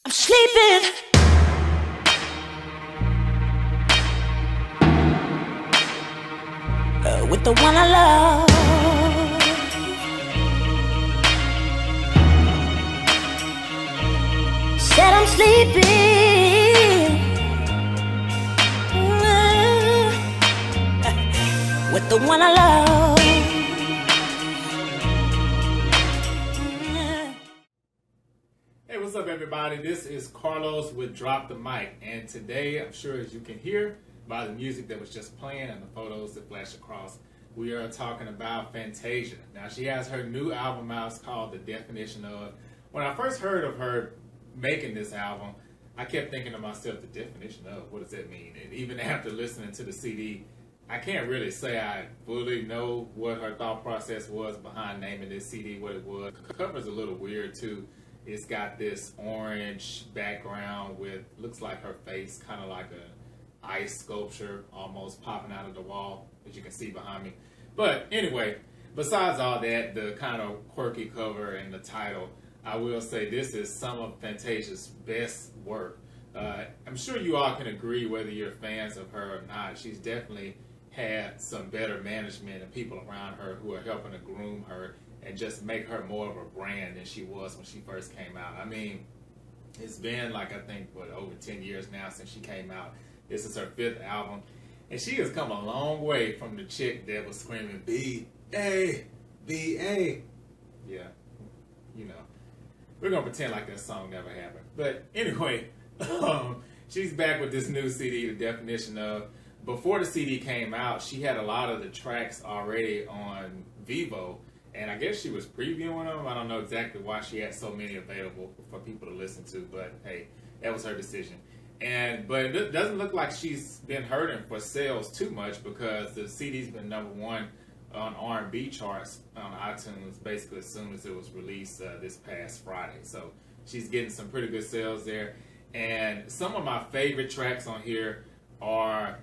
I'm sleeping. With the one I love. Said I'm sleeping with the one I love. Hey, what's up everybody? This is Carlos with Drop the Mic, and today, I'm sure as you can hear by the music that was just playing and the photos that flash across, we are talking about Fantasia. Now, she has her new album out. It's called The Definition Of. When I first heard of her making this album, I kept thinking to myself, the definition of, what does that mean? And even after listening to the CD, I can't really say I fully know what her thought process was behind naming this CD what it was. The cover's a little weird too. It's got this orange background with, looks like her face, kind of like a ice sculpture almost popping out of the wall, as you can see behind me. But anyway, besides all that, the kind of quirky cover and the title, I will say this is some of Fantasia's best work. I'm sure you all can agree, whether you're fans of her or not, she's definitely had some better management and people around her who are helping to groom her and just make her more of a brand than she was when she first came out. I mean, it's been like, I think, what, over 10 years now since she came out. This is her 5th album, and she has come a long way from the chick that was screaming B-A, B-A. Yeah, you know. We're going to pretend like that song never happened. But anyway, she's back with this new CD, The Definition Of. Before the CD came out, she had a lot of the tracks already on Vivo, and I guess she was previewing them. I don't know exactly why she had so many available for people to listen to, but hey, that was her decision. But it doesn't look like she's been hurting for sales too much, because the CD's been #1 on R&B charts on iTunes basically as soon as it was released this past Friday. So she's getting some pretty good sales there. And some of my favorite tracks on here are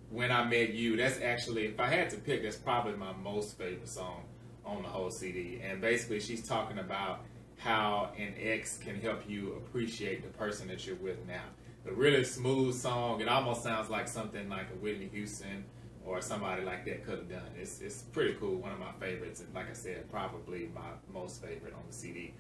When I Met You. That's actually, if I had to pick, that's probably my most favorite song on the whole CD. And basically she's talking about how an ex can help you appreciate the person that you're with now. A really smooth song. It almost sounds like something like a Whitney Houston or somebody like that could have done. It's pretty cool, one of my favorites, and like I said, probably my most favorite on the CD.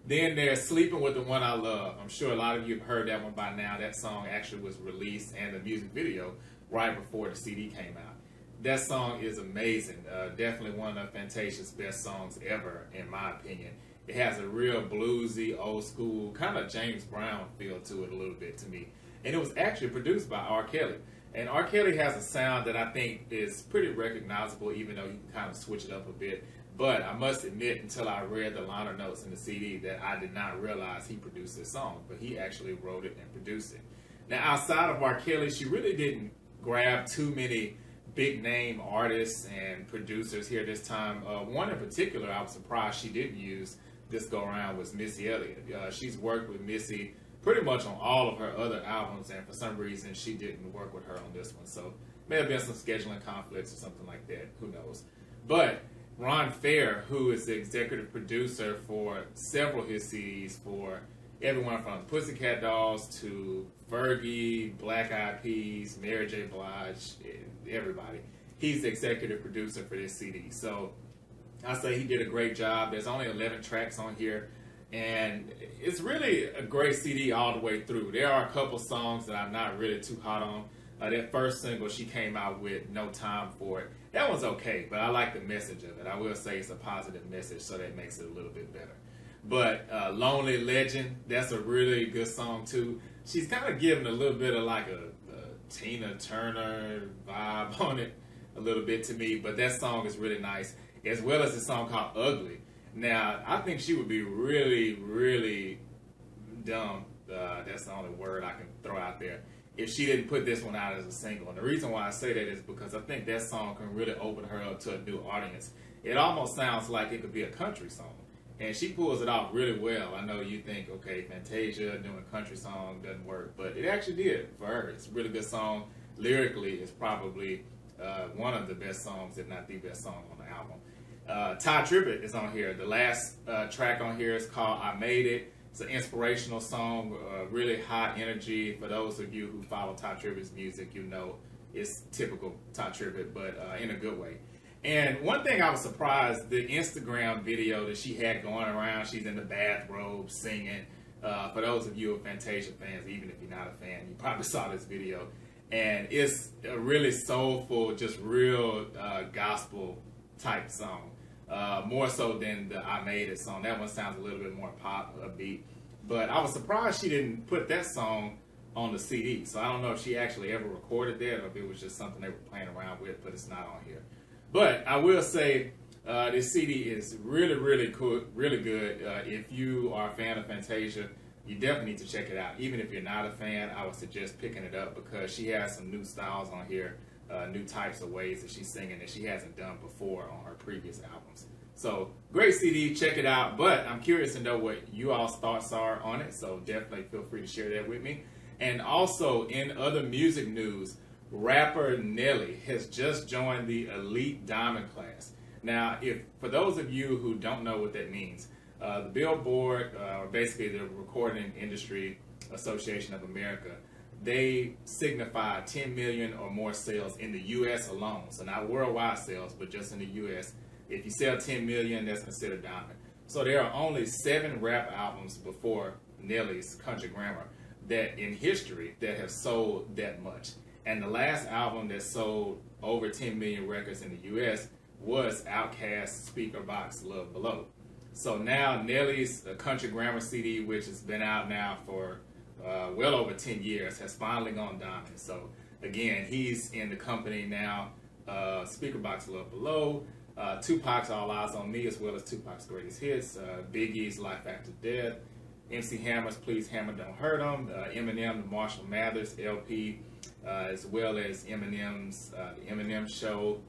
Then there's Sleeping with the One I Love. I'm sure a lot of you have heard that one by now. That song actually was released, and the music video, right before the CD came out. That song is amazing. Definitely one of Fantasia's best songs ever, in my opinion. It has a real bluesy, old school, kind of James Brown feel to it a little bit to me. And it was actually produced by R. Kelly. And R. Kelly has a sound that I think is pretty recognizable, even though you can kind of switch it up a bit. But I must admit, until I read the liner notes in the CD, that I did not realize he produced this song. But he actually wrote it and produced it. Now, outside of R. Kelly, she really didn't grab too many big name artists and producers here this time. One in particular I was surprised she didn't use this go around was Missy Elliott. She's worked with Missy pretty much on all of her other albums, and for some reason she didn't work with her on this one. So may have been some scheduling conflicts or something like that, who knows. But Ron Fair, who is the executive producer for several of his CDs, for everyone from Pussycat Dolls to Fergie, Black Eyed Peas, Mary J. Blige, everybody. He's the executive producer for this CD. So I say he did a great job. There's only 11 tracks on here, and it's really a great CD all the way through. There are a couple songs that I'm not really too hot on. That first single she came out with, No Time For It, that one's okay, but I like the message of it. I will say it's a positive message, so that makes it a little bit better. But Lonely Legend, that's a really good song too. She's kind of giving a little bit of like a Tina Turner vibe on it, a little bit to me, but that song is really nice, as well as a song called Ugly. Now, I think she would be really, really dumb, that's the only word I can throw out there, if she didn't put this one out as a single. And the reason why I say that is because I think that song can really open her up to a new audience. It almost sounds like it could be a country song, and she pulls it off really well. I know you think, okay, Fantasia doing a country song doesn't work, but it actually did for her. It's a really good song. Lyrically, it's probably one of the best songs, if not the best song on the album. Ty Tribbett is on here. The last track on here is called I Made It. It's an inspirational song, really hot energy. For those of you who follow Ty Tribbett's music, you know it's typical Ty Tribbett, but in a good way. And one thing I was surprised, the Instagram video that she had going around, she's in the bathrobe singing. For those of you who are Fantasia fans, even if you're not a fan, you probably saw this video. And it's a really soulful, just real gospel type song. More so than the I Made It song. That one sounds a little bit more pop, upbeat. But I was surprised she didn't put that song on the CD. So I don't know if she actually ever recorded that or if it was just something they were playing around with, but it's not on here. But I will say this CD is really, really cool, really good. If you are a fan of Fantasia, you definitely need to check it out. Even if you're not a fan, I would suggest picking it up because she has some new styles on here, new types of ways that she's singing that she hasn't done before on her previous albums. So great CD, check it out. But I'm curious to know what you all's thoughts are on it, so definitely feel free to share that with me. And also in other music news, rapper Nelly has just joined the Elite Diamond class. Now, for those of you who don't know what that means, the Billboard, or basically the Recording Industry Association of America, they signify 10 million or more sales in the U.S. alone. So not worldwide sales, but just in the U.S. If you sell 10 million, that's considered diamond. So there are only 7 rap albums before Nelly's Country Grammar that in history that have sold that much. And the last album that sold over 10 million records in the U.S. was Outkast's Speaker Box Love Below. So now Nelly's Country Grammar CD, which has been out now for well over 10 years, has finally gone diamond. So again, he's in the company now, Speaker Box Love Below, Tupac's All Eyes on Me, as well as Tupac's Greatest Hits, Biggie's Life After Death, MC Hammer's Please Hammer Don't Hurt 'Em, Eminem, the Marshall Mathers LP, as well as Eminem's The Eminem Show,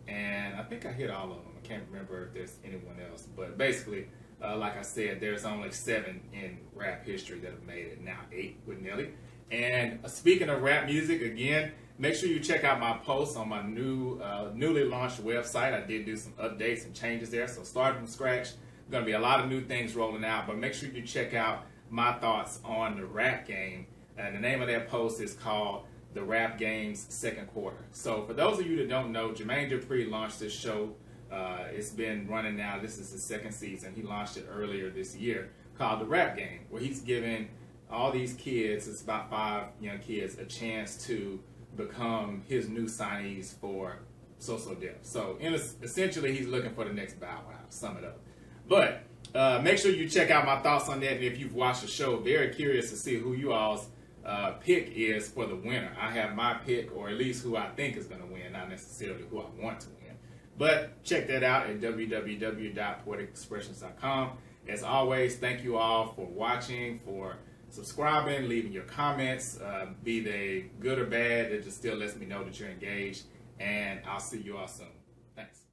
and I think I hit all of them. I can't remember if there's anyone else, but basically, like I said, there's only 7 in rap history that have made it, now 8 with Nelly. And speaking of rap music, again, make sure you check out my posts on my newly launched website. I did do some updates and changes there, so starting from scratch. Going to be a lot of new things rolling out, but make sure you check out my thoughts on the rap game. And the name of that post is called The Rap Game's Second Quarter. So for those of you that don't know, Jermaine Dupri launched this show. It's been running now. This is the 2nd season. He launched it earlier this year, called The Rap Game, where he's giving all these kids, it's about 5 young kids, a chance to become his new signees for So-So Def. So essentially, he's looking for the next Bow Wow, to sum it up. But make sure you check out my thoughts on that. And if you've watched the show, very curious to see who you all's pick is for the winner. I have my pick, or at least who I think is going to win, not necessarily who I want to win. But check that out at www.poeticexpressions.com. As always, thank you all for watching, for subscribing, leaving your comments, be they good or bad. It just still lets me know that you're engaged. And I'll see you all soon. Thanks.